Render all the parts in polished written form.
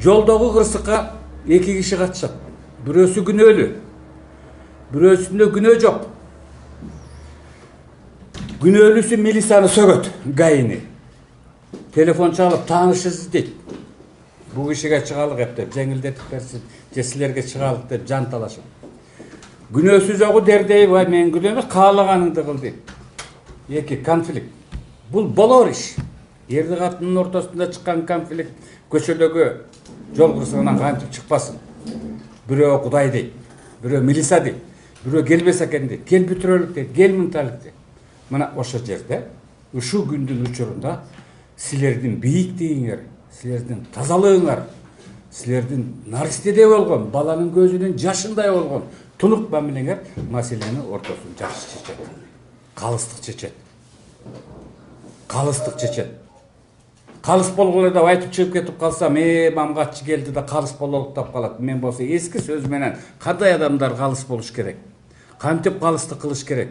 Жолдогу кырсыкка эки киши катышат. Бирөөсү күнөөлүү, бирөөсүндө күнөө жок. Күнөөлүүсү милицияны сөгөт, гаини. Телефон чалып таанышыбыз дейт. Бул кишиге чыгалык деп, жеңилдетип берсин, же силерге чыгалык деп жан талашат. Күнөөсү жогу дердей, бай мен күнөөмөс, каалаганыңды кыл дейт. Эки конфликт. Бул болор иш. Эрди катынын ортосунда чыккан конфликт көчөдөгү жол кырсыгынан кантип чыкпасын. Бирөө Кудай дейт, бирөө милиция дейт, бирөө келбес экен дейт, кел бүтүрөлүк дейт, кел мынталык дейт. Мына ошо жерде, ушул күндүн учурунда силердин бийиктигиңер, силердин тазалыгыңар, силердин наристеде болгон, баланын көзүнүн жашындай болгон тунук мамилеңер маселени ортосун жакшы чечет. Калыстык чечет. Калыстык чечет. Калыс болгон деп айтып чыгып кетип калсам, мамгатчы келди да калыс бололук деп калат. Мен болсо эски сөз менен кандай адамдар калыс болуш керек? Кантип калыстык кылыш керек?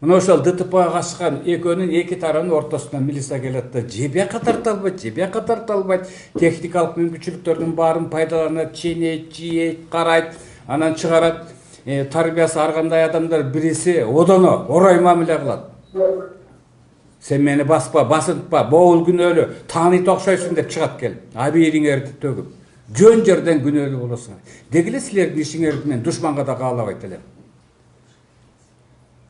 Мына ошол ДТПга катышкан экөөнүн эки тараптын ортосуна милиция келет да жебякка тарта албайт, техникалык мүмкүнчүлүктөрдүн баарын пайдаланат, ченейт, жийет, карайт, анан чыгарат. Тарбиясы ар кандай адамдар бириси одоно орой мамиле кылат. Сен мени баспа, басынтпа, боул күнөөлүү, тааныйт окшойсуң деп чыгат келип. Абийириңерди төгүп. Жөн жерден күнөөлүү болосуңар. Дегиле силердин ишиңерди мен душманга да каалабайт элем.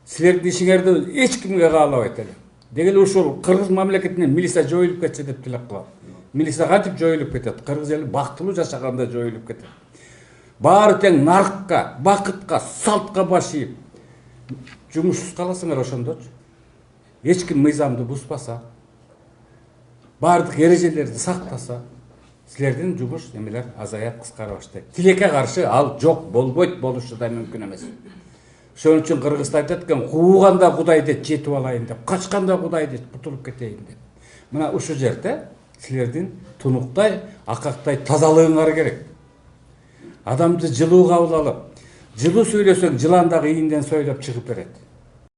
Силердин ишиңерди эч кимге каалабайт элем. Дегиле ушул кыргыз мамлекетинен милиция жоюлуп кетсе деп тилеп кылам. Милиция кантип жоюлуп кетет? Кыргыз эли бактылуу жашаганда жоюлуп кетет. Баары тең наркка, бакытка, салтка баш ийип жумушсуз каласыңар ошондочу. Эч ким мыйзамды бузбаса, бардык эрежелерди сактаса, силердин жумуш эмелер азаят, кыскара баштайт. Тилекке каршы ал жок, болбойт, болушу да мүмкүн эмес. Ошон үчүн кыргызда айтат экен, кууганда Кудай дейт, жетип алайын деп, качканда Кудай дейт, кутулуп кетейин деп. Мына ушул жерде силердин тунуктай, акактай тазалыгыңар керек. Адамды жылуу кабыл алып, жылуу сүйлөсөң жылан дагы ийинден сөйлөп чыгып берет.